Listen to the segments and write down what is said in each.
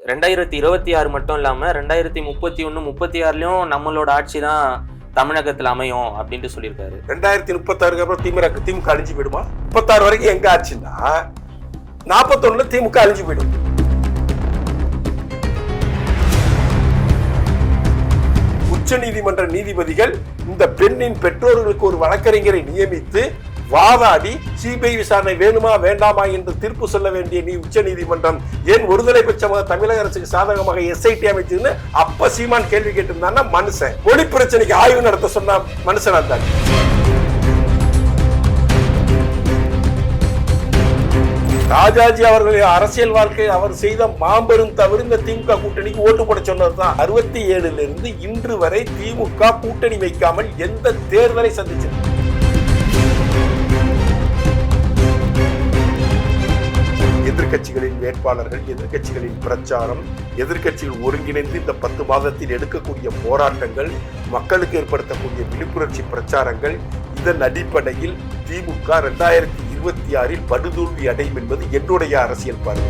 2026 மட்டும் இல்லாம 2031, 36லயும் நம்மளோட ஆட்சி தான் தமிழகத்துல அமையும் அப்படின்ட்டு சொல்லியிருக்காரு. 2036 அப்புறம் திமுக அழிஞ்சு போயிடுமா? 36 வரைக்கும் எங்க ஆச்சுன்னா 41 திமுக அழிஞ்சு போயிடும். உச்ச நீதிமன்ற நீதிபதிகள் இந்த பெண்ணின் பெற்றோர்களுக்கு ஒரு வழக்கறிஞரை நியமித்து வாதாடி சிபிஐ விசாரணை வேணுமா வேண்டாமா என்று தீர்ப்பு சொல்ல வேண்டிய உச்ச நீதிமன்றம் ஏன் ஒருதலை பட்சமாக தமிழக அரசுக்கு சாதகமாக எஸ்ஐடி அமைச்சதுன்னு அப்ப சீமான் கேள்வி கேட்டிருந்தான்னா மனுஷன் மொழி பிரச்சனைக்கு ஆய்வு நடத்த சொன்ன மனுஷனா தான். ராஜாஜி அவர்களுடைய அரசியல் வாழ்க்கை அவர் செய்த மாபெரும் தவறு இந்த திமுக கூட்டணிக்கு ஓட்டு போட சொன்னதுதான். 67 இருந்து இன்று வரை திமுக கூட்டணி வைக்காமல் எந்த தேர்தலை சந்திச்சது? எதிர்கட்சிகளின் வேட்பாளர்கள், எதிர்கட்சிகளின் பிரச்சாரம், எதிர்கட்சிகள் ஒருங்கிணைந்து இந்த 10 மாதத்தில் எடுக்கக்கூடிய போராட்டங்கள், மக்களுக்கு ஏற்படுத்தக்கூடிய விழிப்புணர்ச்சி பிரச்சாரங்கள், இதன் அடிப்படையில் திமுக 2026 படுதோல்வி அடையும் என்பது என்னுடைய அரசியல் பார்வை.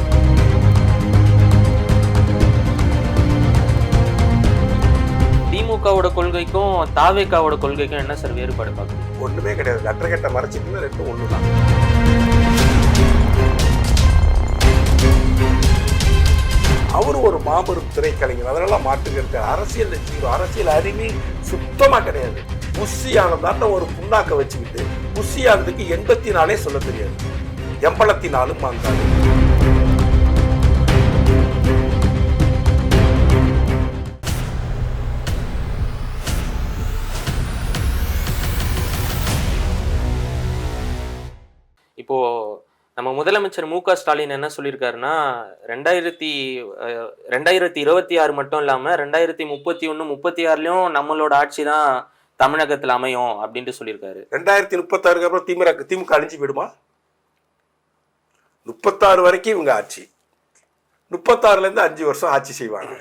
திமுகவோட கொள்கைக்கும் தாவேகாவோட கொள்கைக்கும் என்ன சார் வேறுபாடு பார்க்குறீங்க? ஒண்ணுமே கிடையாது. கட்ட மறைச்சிட்டு ரெண்டும் ஒண்ணுதான். அவரு ஒரு மாபெரும் திரைக்கலைஞர், அதனால மாட்டுக்கிறது அரசியல் அரசியல் அறிவு சுத்தமா கிடையாது. புஷியானதாட்ட ஒரு புண்ணாக்க வச்சுக்கிட்டு புஷியானதுக்கு 84 சொல்ல தெரியாது, 84 மாங்காது. இப்போ நம்ம முதலமைச்சர் மு.க. ஸ்டாலின் என்ன சொல்லியிருக்காருன்னா 2026 மட்டும் இல்லாம 2031, 36லயும் நம்மளோட ஆட்சி தான் தமிழகத்துல அமையும் அப்படின்ட்டு சொல்லியிருக்காரு. 2036 அப்புறம் திமுக அழிஞ்சு போயிடுமா? 36 வரைக்கும் இவங்க ஆட்சி, 36ல இருந்து 5 வருஷம் ஆட்சி செய்வாங்க,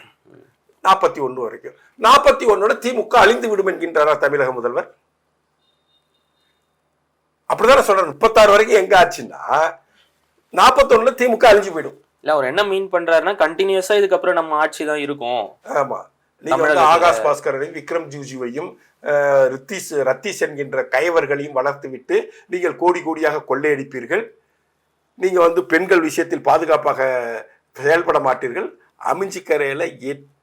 41 வரைக்கும். 41 திமுக அழிந்து விடும் என்கின்றாரா தமிழக முதல்வர்? அப்படிதானே சொல்றேன். 36 வரைக்கும் எங்க ஆச்சுன்னா 41 திமுக அழிஞ்சு போயிடும். இல்ல அவர் என்ன மீன் பண்றாருன்னா கண்டினியூஸா இதுக்கப்புறம் நம்ம ஆட்சி தான் இருக்கும். ஆமா, நீங்க வந்து ஆகாஷ் பாஸ்கரையும் விக்ரம் ஜூஜுவையும் ரத்தீஷ் என்கின்ற கயவர்களையும் வளர்த்து விட்டு நீங்கள் கோடி கோடியாக கொள்ளையடிப்பீர்கள். நீங்க வந்து பெண்கள் விஷயத்தில் பாதுகாப்பாக செயல்பட மாட்டீர்கள். அமிஞ்சிக்கரையில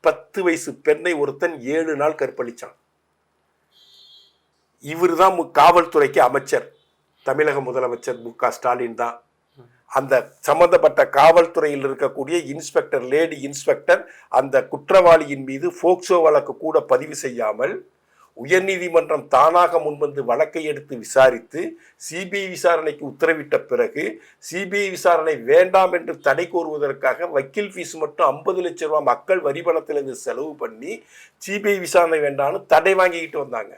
10 வயசு பெண்ணை ஒருத்தன் 7 நாள் கற்பழிச்சான். இவர் தான் காவல்துறைக்கு அமைச்சர். தமிழக முதலமைச்சர் மு.க. ஸ்டாலின் தான். அந்த சம்பந்தப்பட்ட காவல்துறையில் இருக்கக்கூடிய இன்ஸ்பெக்டர், லேடி இன்ஸ்பெக்டர் அந்த குற்றவாளியின் மீது போக்சோ வழக்கு கூட பதிவு செய்யாமல் உயர்நீதிமன்றம் தானாக முன்வந்து வழக்கை எடுத்து விசாரித்து சிபிஐ விசாரணைக்கு உத்தரவிட்ட பிறகு சிபிஐ விசாரணை வேண்டாம் என்று தடை கோருவதற்காக வக்கீல் ஃபீஸ் மட்டும் 50 லட்சம் ரூபாய் மக்கள் வரி பணத்திலிருந்து செலவு பண்ணி சிபிஐ விசாரணை வேண்டாம்னு தடை வாங்கிக்கிட்டு வந்தாங்க.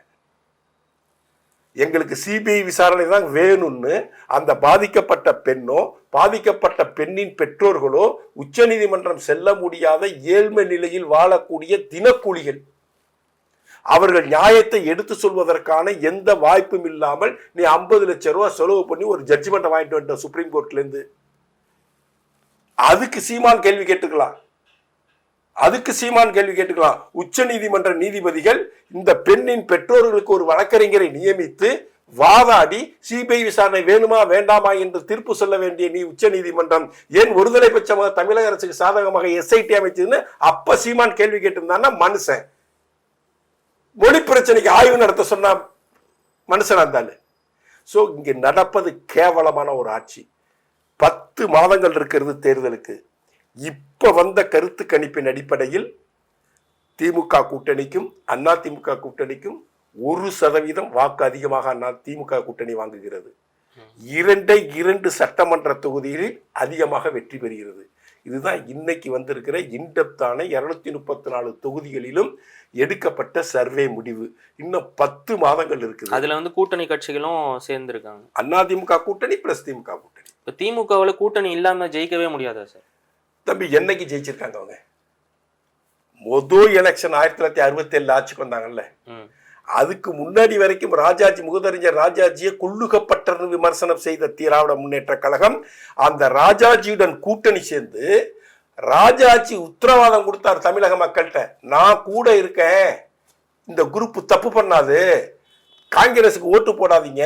எங்களுக்கு சிபிஐ விசாரணை தான் வேணும்னு அந்த பாதிக்கப்பட்ட பெண்ணோ பாதிக்கப்பட்ட பெண்ணின் பெற்றோர்களோ உச்ச நீதிமன்றம் செல்ல முடியாத ஏழ்மை நிலையில் வாழக்கூடிய தினக்கூலிகள், அவர்கள் நியாயத்தை எடுத்து சொல்வதற்கான எந்த வாய்ப்பும் இல்லாமல் நீ 50 லட்சம் ரூபாய் செலவு பண்ணி ஒரு ஜட்ஜ்மெண்ட் வாங்கிட்டு வந்த சுப்ரீம் கோர்ட்ல இருந்து, அதுக்கு சீமான் கேள்வி கேட்டுக்கலாம். உச்ச நீதிமன்ற நீதிபதிகள் இந்த பெண்ணின் பெற்றோர்களுக்கு ஒரு வழக்கறிஞரை நியமித்து வாதாடி சிபிஐ விசாரணை வேணுமா வேண்டாமா என்று தீர்ப்பு சொல்ல வேண்டிய உச்ச நீதிமன்றம் ஏன் ஒருதலை பட்சமாக தமிழக அரசுக்கு சாதகமாக எஸ்ஐடி அமைச்சதுன்னு அப்ப சீமான் கேள்வி கேட்டிருந்தான்னா மனுஷன் மொழி பிரச்சனைக்கு ஆய்வு நடத்த சொன்ன மனுஷனா இருந்தாலும். சோ இங்க நடப்பது கேவலமான ஒரு ஆட்சி. 10 மாதங்கள் இருக்கிறது தேர்தலுக்கு. இப்ப வந்த கருத்து கணிப்பின் அடிப்படையில் திமுக கூட்டணிக்கும் அதிமுக கூட்டணிக்கும் 1% வாக்கு அதிகமாக திமுக கூட்டணி வாங்குகிறது. 2 சட்டமன்ற தொகுதிகளில் அதிகமாக வெற்றி பெறுகிறது. இதுதான் இன்னைக்கு வந்திருக்கிற இன்டெப்தான 234 தொகுதிகளிலும் எடுக்கப்பட்ட சர்வே முடிவு. இன்னும் 10 மாதங்கள் இருக்குது. அதுல வந்து கூட்டணி கட்சிகளும் சேர்ந்திருக்காங்க. அதிமுக கூட்டணி பிளஸ் திமுக கூட்டணி. இப்ப திமுகவுல கூட்டணி இல்லாம ஜெயிக்கவே முடியாதா சார்? தம்பி, என்னைக்கு ஜெயிச்சிருக்காங்க அவங்க? முதல் எலெக்ஷன் 1967 ஆட்சிக்கு வந்தாங்கல்ல, அதுக்கு முன்னாடி வரைக்கும் ராஜாஜி, முகதறிஞர் ராஜாஜியை கொள்ளுகப்பட்ட விமர்சனம் செய்த திராவிட முன்னேற்ற கழகம் அந்த ராஜாஜியுடன் கூட்டணி சேர்ந்து ராஜாஜி உத்தரவாதம் கொடுத்தார் தமிழக மக்கள்கிட்ட, நான் கூட இருக்கேன், இந்த குரூப் தப்பு பண்ணாது, காங்கிரஸுக்கு ஓட்டு போடாதீங்க,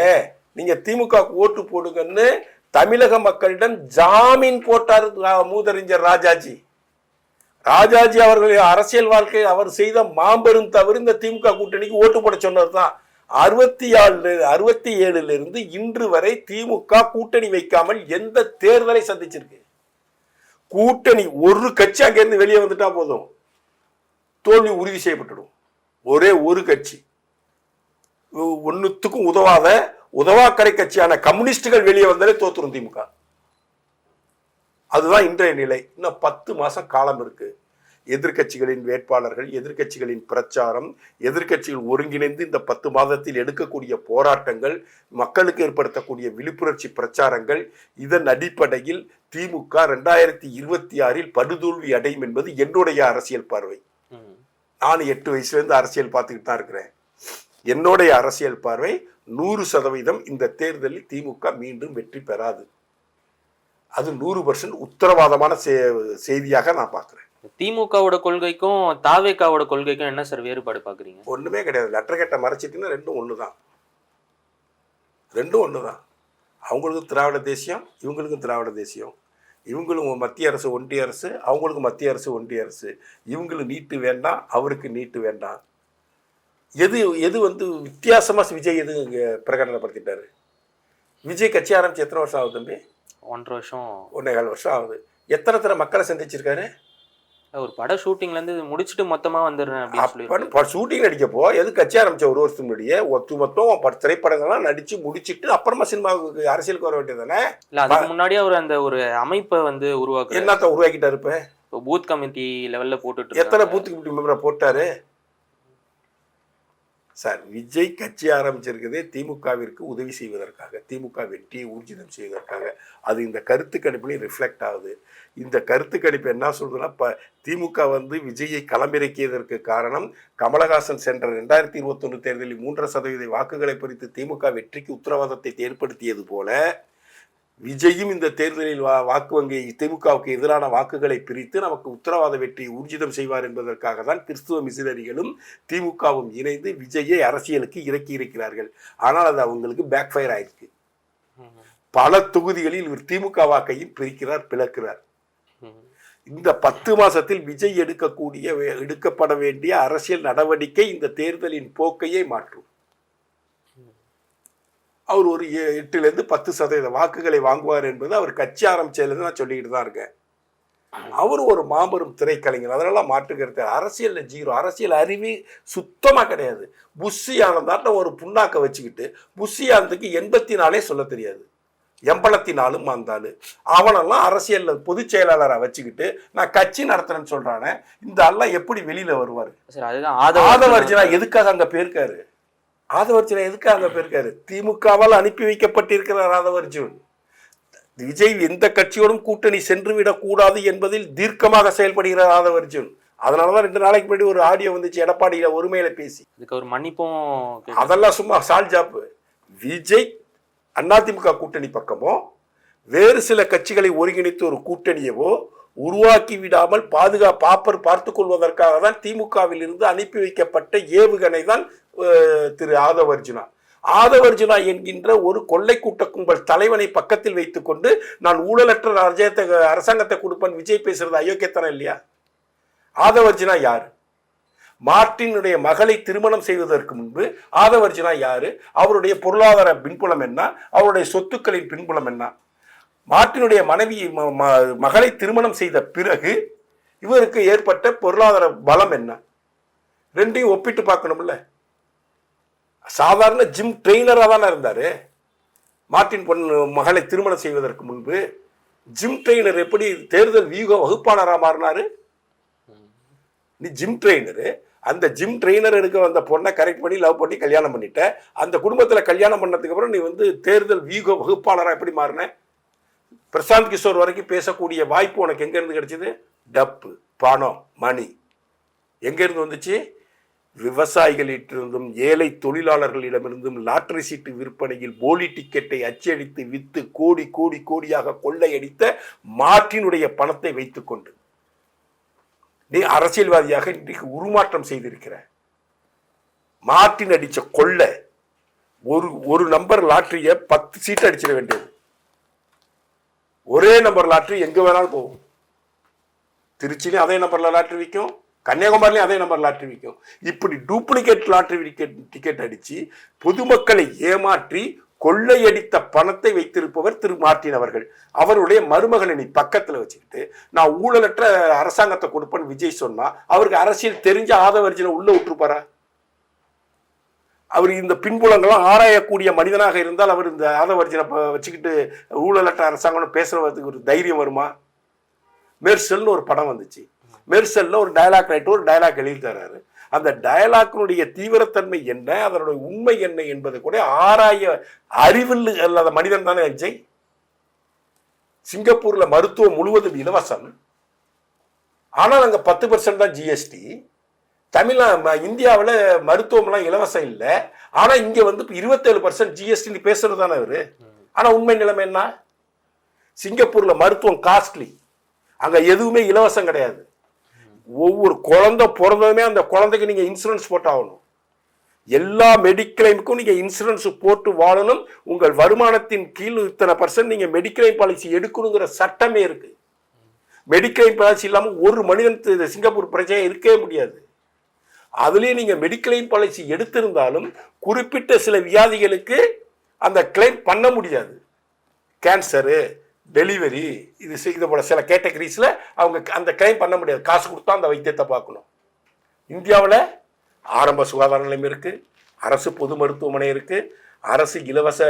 நீங்க திமுகவுக்கு ஓட்டு போடுங்கன்னு தமிழக மக்களிடம் ஜாமீன் போட்டார் மூதறிஞர் ராஜாஜி. ராஜாஜி அவர்களுடைய அரசியல் வாழ்க்கை அவர் செய்த மாபெரும் தவறு இந்த திமுக கூட்டணிக்கு ஓட்டு போட சொன்னதுதான். 67 இருந்து இன்று வரை திமுக கூட்டணி வைக்காமல் எந்த தேர்தலை சந்திச்சிருக்கு? கூட்டணி ஒரு கட்சி அங்கிருந்து வெளியே வந்துட்டா போதும், தோல்வி உறுதி செய்யப்பட்டுடும். ஒரே ஒரு கட்சி, ஒன்னுத்துக்கும் உதவாக்கரை கட்சியான கம்யூனிஸ்டுகள் வெளியே வந்தாலே தோத்துரும் திமுக. அதுதான் இன்றைய நிலை. இன்னும் 10 மாசம் காலம் இருக்கு. எதிர்கட்சிகளின் வேட்பாளர்கள், எதிர்கட்சிகளின் பிரச்சாரம், எதிர்கட்சிகள் ஒருங்கிணைந்து இந்த 10 மாதத்தில் எடுக்கக்கூடிய போராட்டங்கள், மக்களுக்கு ஏற்படுத்தக்கூடிய விழிப்புணர்ச்சி பிரச்சாரங்கள், இதன் அடிப்படையில் திமுக 2026 படுதோல்வி அடையும் என்பது என்னுடைய அரசியல் பார்வை. நான் 8 வயசுல இருந்து அரசியல் பார்த்துக்கிட்டு தான் இருக்கிறேன். என்னுடைய அரசியல் பார்வை 100% இந்த தேர்தலில் திமுக மீண்டும் வெற்றி பெறாது. அது 100% உத்தரவாதமான செய்தியாக நான் பார்க்கிறேன். திமுகவோட கொள்கைக்கும் தாவேகாவோட கொள்கைக்கும் என்ன சார் வேறுபாடு பாக்குறீங்க? ஒண்ணுமே கிடையாது. லெட்டர் கட்ட மறைச்சிட்டுன்னா ரெண்டும் ஒண்ணுதான். ரெண்டும் ஒண்ணுதான். அவங்களுக்கும் திராவிட தேசியம், இவங்களுக்கும் திராவிட தேசியம். இவங்களும் மத்திய அரசு ஒன்றிய அரசு, அவங்களுக்கு மத்திய அரசு ஒன்றிய அரசு. இவங்களுக்கு நீட்டு வேண்டாம், அவருக்கு நீட்டு வேண்டாம். எது வித்தியாசமா விஜய் எது பிரகடனப்படுத்திட்டாரு? விஜய் கட்சி ஆரம்பிச்சு எத்தனை வருஷம் ஆகுது தம்பி? 1.5 வருஷம், 1.25 வருஷம் ஆகுது. எத்தனை மக்களை சந்திச்சிருக்காரு? ஒரு பட ஷூட்டிங்ல இருந்து முடிச்சுட்டு மொத்தமா வந்துடுறேன் அப்படின்னு சொல்லி ஷூட்டிங் நடிக்கப்போ எது கட்சி ஆரம்பிச்ச ஒரு வருஷத்துக்கு முன்னாடியே மொத்தம் திரைப்படங்கள்லாம் நடிச்சு முடிச்சுட்டு அப்புறமா சினிமாவுக்கு அரசியலுக்கு வர வேண்டியதானே? இல்ல அதுக்கு முன்னாடியே அவர் அந்த ஒரு அமைப்பை என்னத்த உருவாக்கிட்டாரு? இப்ப பூத் கமிட்டி லெவல்ல போட்டுட்டு எத்தனை பூத் கமிட்டி மெம்பரை போட்டாரு சார்? விஜய் கட்சி ஆரம்பிச்சிருக்கதே திமுகவிற்கு உதவி செய்வதற்காக, திமுக வெற்றியை ஊர்ஜிதம் செய்வதற்காக. அது இந்த கருத்து கணிப்புலையும் ரிஃப்ளெக்ட் ஆகுது. இந்த கருத்து கணிப்பு என்ன சொல்றதுன்னா, திமுக விஜயை களமிறக்கியதற்கு காரணம் கமலஹாசன் சென்ற 2021 தேர்தலில் 3% வாக்குகளை பறித்து திமுக வெற்றிக்கு உத்தரவாதத்தை ஏற்படுத்தியது போல விஜயும் இந்த தேர்தலில் வாக்கு வங்கி திமுகவுக்கு எதிரான வாக்குகளை பிரித்து நமக்கு உத்தரவாத வெற்றியை ஊர்ஜிதம் செய்வார் என்பதற்காக தான் கிறிஸ்துவ மிஷனரிகளும் திமுகவும் இணைந்து விஜயை அரசியலுக்கு இறக்கி இருக்கிறார்கள். ஆனால் அது அவங்களுக்கு பேக்ஃபயர் ஆயிருக்கு. பல தொகுதிகளில் இவர் திமுக வாக்கையும் பிரிக்கிறார், பிளக்கிறார். இந்த 10 மாசத்தில் விஜய் எடுக்கப்பட வேண்டிய அரசியல் நடவடிக்கை இந்த தேர்தலின் போக்கையே மாற்றும். அவர் ஒரு 8-10% வாக்குகளை வாங்குவார் என்பது அவர் கட்சி ஆரம்பிச்சதுலேருந்து நான் சொல்லிக்கிட்டு தான் இருக்கேன். அவர் ஒரு மாபெரும் திரைக்கலைஞர், அதனால மாற்றுக்கிறது. அரசியல் ஜீரோ, அரசியல் அறிவு சுத்தமாக கிடையாது. புஷி ஆனந்தாட்ட ஒரு புண்ணாக்க வச்சுக்கிட்டு புஷி ஆனதுக்கு 84 சொல்ல தெரியாது, 84 வந்தாலு அவனெல்லாம் அரசியல் பொதுச் செயலாளரை வச்சுக்கிட்டு நான் கட்சி நடத்துறேன்னு சொல்றானே, இந்த ஆள்லாம் எப்படி வெளியில வருவாரு? ஆதவர்ஜனா எதுக்காக அங்க போயிருக்காரு? ஆதவர்ஜுன் எதுக்காக அங்க போயிருக்காரு? திமுகவால் அனுப்பி வைக்கப்பட்டிருக்கிறார் ஆதவர்ஜுன். விஜய் எந்த கட்சியோடும் கூட்டணி சென்று விடக்கூடாது என்பதில் தீர்க்கமாக செயல்படுகிறார் ஆதவர்ஜுன். அதனாலதான் 2 நாளைக்கு முன்னாடி ஒரு ஆடியோ வந்துச்சு எடப்பாடியில ஒருமையில பேசி. ஒரு மன்னிப்பும் அதெல்லாம் சும்மா சால்ஜாப்பு. விஜய் அதிமுக கூட்டணி பக்கமோ வேறு சில கட்சிகளை ஒருங்கிணைத்து ஒரு கூட்டணியவோ உருவாக்கி விடாமல் பார்த்துக் கொள்வதற்காக தான் திமுகவில் இருந்து அனுப்பி வைக்கப்பட்ட ஏவுகணை தான் திரு ஆதவர்ஜுனா என்கின்ற ஒரு கொள்ளை கூட்ட கும்பல் தலைவனை பக்கத்தில் வைத்துக் கொண்டு நான் ஊழலற்ற அரசாங்கத்தை கொடுப்பேன் விஜய் பேசுறது அயோக்கியத்தனம் இல்லையா? ஆதவர்ஜுனா யாரு? மார்ட்டினுடைய மகளை திருமணம் செய்வதற்கு முன்பு ஆதவர்ஜுனா யாரு? அவருடைய பொருளாதார பின்புலம் என்ன? அவருடைய சொத்துக்களின் பின்புலம் என்ன? மார்ட்டினுடைய மகளை திருமணம் செய்த பிறகு இவருக்கு ஏற்பட்ட பொருளாதார பலம் என்ன? ரெண்டையும் ஒப்பிட்டு பார்க்கணும்ல. சாதாரண ஜிம் ட்ரெயினரா தானே இருந்தாரு. மார்ட்டின் மகளை திருமணம் செய்வதற்கு முன்பு ஜிம் ட்ரெயினர் எப்படி தேர்தல் வியூக வகுப்பாளராக மாறினாரு? நீ ஜிம் ட்ரெயினரு, அந்த ஜிம் ட்ரெயினர் எடுக்க வந்த பொண்ணை கரெக்ட் பண்ணி லவ் பண்ணி கல்யாணம் பண்ணிட்ட. அந்த குடும்பத்தில் கல்யாணம் பண்ணதுக்கு அப்புறம் நீ தேர்தல் வியூக வகுப்பாளராக எப்படி மாறின? பிரசாந்த் கிஷோர் வரைக்கும் பேசக்கூடிய வாய்ப்பு உனக்கு எங்க இருந்து கிடைச்சது? டப்பு, பணம், மணி எங்க இருந்து வந்துச்சு? விவசாயிகளிட்டிருந்தும் ஏழை தொழிலாளர்களிடமிருந்தும் லாட்டரி சீட்டு விற்பனையில் போலி டிக்கெட்டை அச்சடித்து வித்து கோடியாக கொள்ளையடித்த மார்ட்டினுடைய பணத்தை வைத்துக்கொண்டு நீ அரசியல்வாதியாக இன்றைக்கு உருமாற்றம் செய்திருக்கிற. மார்ட்டின் அடிச்ச கொள்ளை ஒரு நம்பர் லாட்டரிய 10 சீட் அடிச்சிட வேண்டியது. ஒரே நம்பர் லாட்டரி எங்க வேணாலும் போகும். திருச்சியிலும் அதே நம்பர்ல லாட்டரி விற்கும், கன்னியாகுமரியிலும் அதே நம்பர் லாட்டரி விற்கும். இப்படி டூப்ளிகேட் லாட்டரி டிக்கெட் அடிச்சு பொதுமக்களை ஏமாற்றி கொள்ளையடித்த பணத்தை வைத்திருப்பவர் திரு மார்ட்டின் அவர்கள். அவருடைய மருமகனை நீ பக்கத்துல வச்சுக்கிட்டு நான் ஊழலற்ற அரசாங்கத்தை கொடுப்பேன்னு விஜய் சொன்னா அவருக்கு அரசியல் தெரிஞ்ச ஆதவர்ஜனை உள்ள விட்டுருப்பாரா? அவர் இந்த பின்புலங்கள்லாம் ஆராயக்கூடிய மனிதனாக இருந்தால் அவர் இந்த ஆதவர்ஜனை வச்சுக்கிட்டு ஊழலற்ற அரசாங்கம் பேசுறதுக்கு ஒரு தைரியம் வருமா? மெர்சல்னு ஒரு படம் வந்துச்சு. மெர்சல்ல ஒரு டயலாக் ரைட்டர் ஒரு டயலாக் எழுதி தர்றாரு. அந்த டயலாக்கினுடைய தீவிரத்தன்மை என்ன, அதனுடைய உண்மை என்ன என்பதை கூட ஆராய அறிவில் அல்லாத மனிதன் தானே விஜய். சிங்கப்பூர்ல மருத்துவம் முழுவதும் இலவசம், ஆனால் அங்க 10% தான் ஜிஎஸ்டி. இந்தியாவில் மருத்துவம்லாம் இலவசம் இல்லை, ஆனா இங்க வந்து 27% ஜிஎஸ்டி பேசுறது தானே அவரு. ஆனா உண்மை நிலைமை என்ன? சிங்கப்பூர்ல மருத்துவம் காஸ்ட்லி, அங்க எதுவுமே இலவசம் கிடையாது. ஒவ்வொரு குழந்தை பிறந்ததுமே அந்த குழந்தைக்கு நீங்க இன்சூரன்ஸ் போட்டாகணும். எல்லா மெடிக்ளைமுக்கும் நீங்க இன்சூரன்ஸ் போட்டு வாழணும். உங்கள் வருமானத்தின் கீழ் இத்தனை % நீங்க மெடிக்ளைம் பாலிசி எடுக்கணுங்கிற சட்டமே இருக்கு. மெடிக்ளைம் பாலிசி இல்லாம ஒரு மனிதன் சிங்கப்பூர் பிரச்சனை இருக்கவே முடியாது. அதுலயும் நீங்க மெடிக்ளைம் பாலிசி எடுத்திருந்தாலும் குறிப்பிட்ட சில வியாதிகளுக்கு அந்த கிளைம் பண்ண முடியாது. கேன்சரு, டெலிவரி, இது போல சில கேட்டகரிஸ்ல அவங்க அந்த கிளைம் பண்ண முடியாது. காசு கொடுத்தா அந்த வைத்தியத்தை பார்க்கணும். இந்தியாவில் ஆரம்ப சுகாதார நிலையம் இருக்கு, அரசு பொது மருத்துவமனை இருக்கு, அரசு இலவச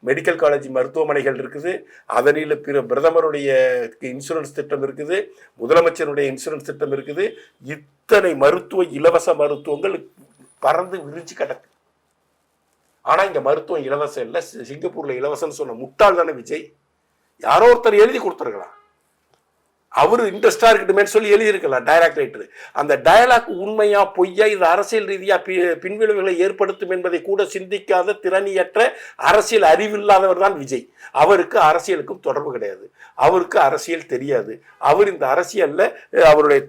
மெடிக்கல் காலேஜ் மருத்துவமனைகள் இருக்குது, அதனில் பிரதமருடைய இன்சூரன்ஸ் திட்டம் இருக்குது, முதலமைச்சருடைய இன்சூரன்ஸ் திட்டம் இருக்குது. இத்தனை இலவச மருத்துவங்கள் பறந்து விரிச்சு கிடக்கு. ஆனா இங்க மருத்துவம் இலவசம் இல்லை, சிங்கப்பூர்ல இலவசம்னு சொன்ன முட்டாள் தானே விஜய். யாரோ ஒருத்தர் எழுதி கொடுத்துருக்கலாம், அவரு இன்ட்ரெஸ்டா இருக்கட்டுமே சொல்லி எழுதியிருக்கலாம் டைலாக் ரைட்டர். அந்த டைலாக் உண்மையா பொய்யா, இது அரசியல் ரீதியா பின்விளைவுகளை ஏற்படுத்தும் என்பதை கூட சிந்திக்காத திறனியற்ற அரசியல் அறிவில்லாதவர் தான் விஜய். அவருக்கு அரசியலுக்கும் தொடர்பு கிடையாது, அவருக்கு அரசியல் தெரியாது. அவர் இந்த அரசியல்ல அவருடைய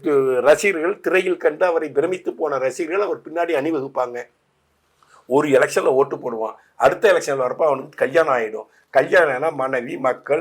ரசிகர்கள் திரையில் கண்டு அவரை பிரமித்து போன ரசிகர்கள் அவர் பின்னாடி அணிவகுப்பாங்க. ஒரு எலெக்ஷன்ல ஓட்டு போடுவான், அடுத்த எலெக்ஷன்ல வரப்ப அவனுக்கு கல்யாணம் ஆயிடும். கல்யாணம்னா மனைவி, மக்கள்,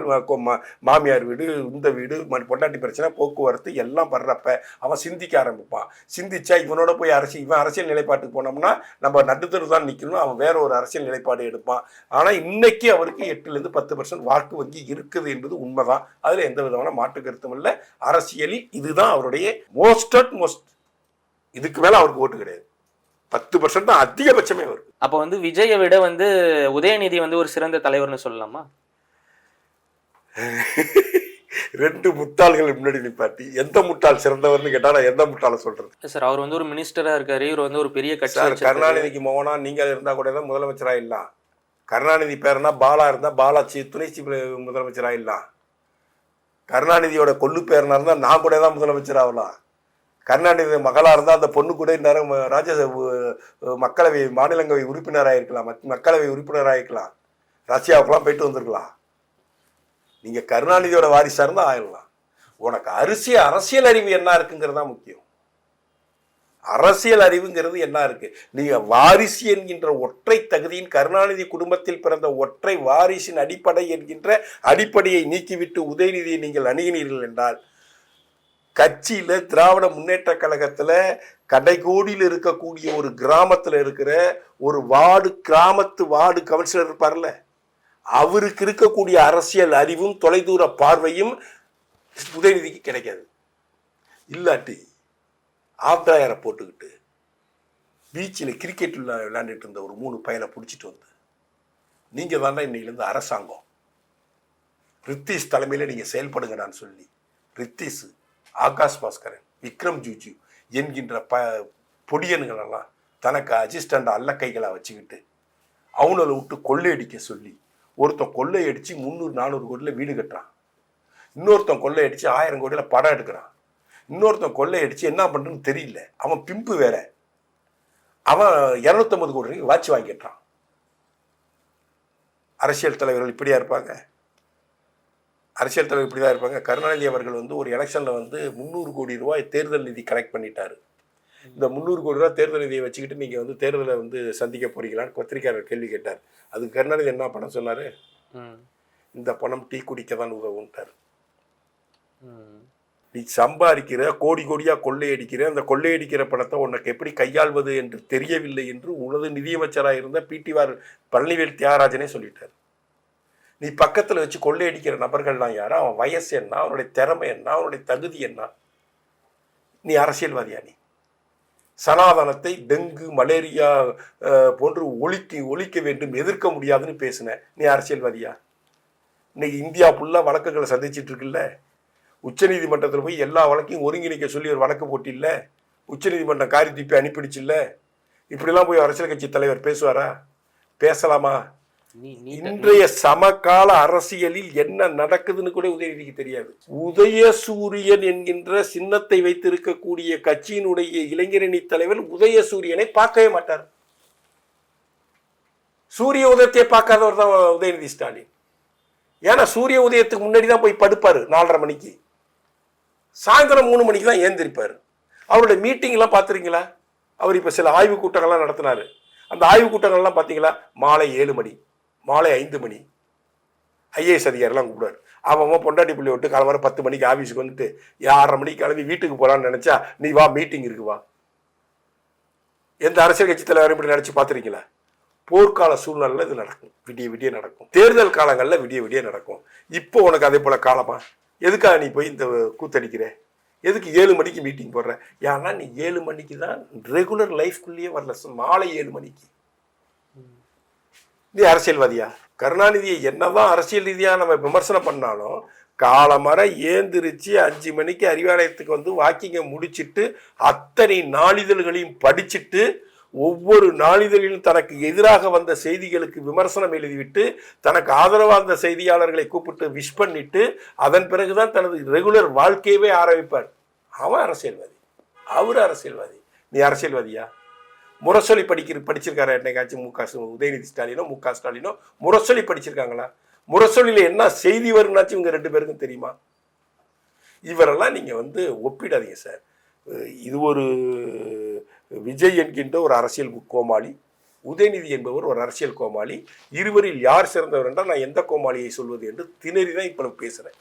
மாமியார் வீடு, இந்த வீடு, பொண்டாட்டி பிரச்சனை, போக்குவரத்து எல்லாம் வர்றப்ப அவன் சிந்திக்க ஆரம்பிப்பான். சிந்திச்சா இவனோட போய் இவன் அரசியல் நிலைப்பாட்டுக்கு போனோம்னா நம்ம நடுத்தரு தான் நிற்கணும், அவன் வேற ஒரு அரசியல் நிலைப்பாடு எடுப்பான். ஆனால் இன்னைக்கு அவருக்கு 8% 10% வாக்கு வங்கி இருக்குது என்பது உண்மைதான். அதில் எந்த விதமான மாற்று கருத்தும் இல்லை. அரசியலில் இதுதான் அவருடைய மோஸ்ட். இதுக்கு மேல அவருக்கு ஓட்டு கிடையாது. 10% தான் அதிகபட்சமே வரும். அப்ப விஜயை விட உதயநிதி ஒரு சிறந்த தலைவர்னு சொல்லலாமா? 2 முட்டாள்கள் முன்னாடி நிப்பாட்டி எந்த முட்டாள் சிறந்தவர்னு கேட்டா நான் எந்த முட்டாளை சொல்றது? சார், அவர் ஒரு மினிஸ்டரா இருக்காரு, இவர் ஒரு பெரிய கட்சி. கருணாநிதிக்கு மோகனா நீங்க இருந்தா கூட தான் முதலமைச்சரா இல்லலாம். கருணாநிதி பேருனா பாலா இருந்தா பாலா துணை முதலமைச்சரா இல்லலாம். கருணாநிதியோட கொள்ளு பேரனா இருந்தா நான் கூட தான் முதலமைச்சர் ஆகலாம். கருணாநிதி மகளா இருந்தால் அந்த பொண்ணு கூட நேரம் மக்களவை மாநிலங்களவை உறுப்பினராயிருக்கலாம், மக்களவை உறுப்பினராயிருக்கலாம், ரஷ்யாவுக்குலாம் போயிட்டு வந்திருக்கலாம். நீங்க கருணாநிதியோட வாரிசா இருந்தா ஆயிடலாம். உனக்கு அரசியல் அறிவு என்ன இருக்குங்கிறதா முக்கியம். அரசியல் அறிவுங்கிறது என்ன இருக்கு? நீங்க வாரிசு என்கின்ற ஒற்றை தகுதியின், கருணாநிதி குடும்பத்தில் பிறந்த ஒற்றை வாரிசின் அடிப்படை என்கின்ற அடிப்படையை நீக்கிவிட்டு உதயநிதியை நீங்கள் அணுகினீர்கள் என்றால், கட்சியில திராவிட முன்னேற்ற கழகத்துல கடைகோடியில் இருக்கக்கூடிய ஒரு கிராமத்துல இருக்கிற ஒரு கிராமத்து வார்டு கவுன்சிலர் இருப்பார்ல, அவருக்கு இருக்கக்கூடிய அரசியல் அறிவும் தொலைதூர பார்வையும் உதயநிதிக்கு கிடைக்காது. இல்லாட்டி ஆப்டாயரை போட்டுக்கிட்டு பீச்சில் கிரிக்கெட் விளையாண்டுட்டு இருந்த ஒரு 3 பையனை பிடிச்சிட்டு வந்து, நீங்க தானே இன்னையிலிருந்து அரசாங்கம், ரித்தீஷ் தலைமையில நீங்க செயல்படுங்கடான்னு சொல்லி ரித்தீஷ், ஆகாஷ் பாஸ்கரன், விக்ரம் ஜூஜு என்கின்ற பொடியன்களெல்லாம் தனக்கு அசிஸ்டண்ட் அல்லக்கைகளை வச்சுக்கிட்டு அவங்கள விட்டு கொள்ளையடிக்க சொல்லி, ஒருத்தன் கொள்ளையடிச்சு 300-400 கோடியில் வீடு கட்டுறான், இன்னொருத்தன் கொள்ளையடிச்சு 1000 கோடியில் படம் எடுக்கிறான், இன்னொருத்தன் கொள்ளையடிச்சு என்ன பண்ணுறதுன்னு தெரியல, அவன் பிம்பு வேற, அவன் 250 கோடி ரூபாய்க்கு வாட்ச் வாங்கிட்டான். அரசியல் தலைவர்கள் இப்படியா இருப்பாங்க? அரசியல் தலைவர் இப்படி தான் இருப்பாங்க. கருணாநிதி அவர்கள் வந்து ஒரு எலெக்ஷனில் வந்து 300 கோடி ரூபாய் தேர்தல் நிதி கலெக்ட் பண்ணிட்டாரு. இந்த 300 கோடி ரூபாய் தேர்தல் நிதியை வச்சுக்கிட்டு நீங்கள் வந்து தேர்தலை வந்து சந்திக்க போறீங்களான்னு பத்திரிகையாளர் கேள்வி கேட்டார். அதுக்கு கருணாநிதி என்ன பணம் சொன்னார்? இந்த பணம் டீ குடிக்க தான் உதவுன்ட்டார். நீ சம்பாதிக்கிற கோடி கோடியாக கொள்ளையடிக்கிற அந்த கொள்ளையடிக்கிற பணத்தை உனக்கு எப்படி கையாள்வது என்று தெரியவில்லை என்று உனது நிதியமைச்சராக இருந்த பிடிஆர் பழனிவேல் தியாகராஜனே சொல்லிட்டார். நீ பக்கத்தில் வச்சு கொள்ளையடிக்கிற நபர்கள்லாம் யாரா, அவன் வயசு என்ன, அவனுடைய திறமை என்ன, அவனுடைய தகுதி என்ன? நீ அரசியல்வாதியா? நீ சனாதனத்தை டெங்கு மலேரியா போன்று ஒழிக்க வேண்டும், எதிர்க்க முடியாதுன்னு பேசின நீ அரசியல்வாதியா? இன்னைக்கு இந்தியா ஃபுல்லாக வழக்குகளை சந்திச்சிட்டு இருக்குல்ல. உச்சநீதிமன்றத்தில் போய் எல்லா வழக்கையும் ஒருங்கிணைக்க சொல்லி ஒரு வழக்கு போட்டில்ல. உச்சநீதிமன்றம் காரி தூப்பி அனுப்பிடுச்சுல்ல. இப்படிலாம் போய் அரசியல் கட்சி தலைவர் பேசுவாரா? பேசலாமா? இன்றைய சமகால அரசியலில் என்ன நடக்குதுன்னு கூட உதயநிதிக்கு தெரியாது. உதயசூரியன் என்கின்ற சின்னத்தை வைத்திருக்கக்கூடிய கட்சியினுடைய இளைஞரணி தலைவர் உதயசூரியனை பார்க்கவே மாட்டார். சூரிய உதயத்தை பார்க்காதவர் தான் உதயநிதி ஸ்டாலின். ஏன்னா சூரிய உதயத்துக்கு முன்னாடி தான் போய் படுப்பாரு 4:30 மணிக்கு, சாயந்தரம் 3 மணிக்கு தான் ஏந்திரிப்பார். அவருடைய மீட்டிங்லாம் பார்த்துருக்கீங்களா? அவர் இப்போ சில ஆய்வு கூட்டங்கள்லாம் நடத்தினாரு. அந்த ஆய்வு கூட்டங்கள்லாம் பார்த்தீங்களா? மாலை 7 மணி, மாலை 5 மணி. ஐஏஎஸ் அதிகாரிலாம் கூப்பிடுவார். அவன் பொண்டாட்டி பிள்ளை விட்டு காலம்பரம் 10 மணிக்கு ஆஃபீஸுக்கு வந்துட்டு 6:30 மணிக்கு கிளம்பி வீட்டுக்கு போகலான்னு நினச்சா நீ வா மீட்டிங் இருக்கு வா. எந்த அரசியல் கட்சி தலைவரும் இப்படி நினச்சி பார்த்துருக்கீங்களா? போர்க்கால சூழ்நிலையில் இது நடக்கும், விடிய விடிய நடக்கும். தேர்தல் காலங்களில் விடிய விடிய நடக்கும். இப்போ உனக்கு அதே போல் காலமா? எதுக்காக நீ போய் இந்த கூத்தடிக்கிற? எதுக்கு 7 மணிக்கு மீட்டிங் போடுற? ஏன்னா நீ 7 மணிக்கு தான் ரெகுலர் லைஃப்குள்ளேயே வரல. மாலை 7 மணிக்கு நீ அரசியல்வாதியா? கருணாநிதியை என்னதான் அரசியல் ரீதியாக நம்ம விமர்சனம் பண்ணாலும் காலமர ஏந்திரிச்சு 5 மணிக்கு அறிவாலயத்துக்கு வந்து வாக்கிங்கை முடிச்சுட்டு அத்தனை நாளிதழ்களையும் படிச்சுட்டு ஒவ்வொரு நாளிதழிலும் தனக்கு எதிராக வந்த செய்திகளுக்கு விமர்சனம் எழுதிவிட்டு தனக்கு ஆதரவாக இருந்த செய்தியாளர்களை கூப்பிட்டு விஷ் பண்ணிட்டு அதன் பிறகுதான் தனது ரெகுலர் வாழ்க்கையவே ஆரம்பிப்பார். அவன் அரசியல்வாதி, அவர் அரசியல்வாதி. நீ அரசியல்வாதியா? முரசொலி படிச்சிருக்காரு என்னைக்காச்சும் உதயநிதி ஸ்டாலினோ முக ஸ்டாலினோ முரசொலி படிச்சிருக்காங்களா? முரசொலியில் என்ன செய்தி வரும்னாச்சும் இவங்க 2 பேருக்கும் தெரியுமா? இவரெல்லாம் நீங்க வந்து ஒப்பிடாதீங்க சார். இது ஒரு விஜய் என்கின்ற ஒரு அரசியல் கோமாளி, உதயநிதி என்பவர் ஒரு அரசியல் கோமாளி. இருவரில் யார் சிறந்தவர் என்றால் நான் எந்த கோமாளியை சொல்வது என்று திணறி தான் இப்போ பேசுகிறேன்.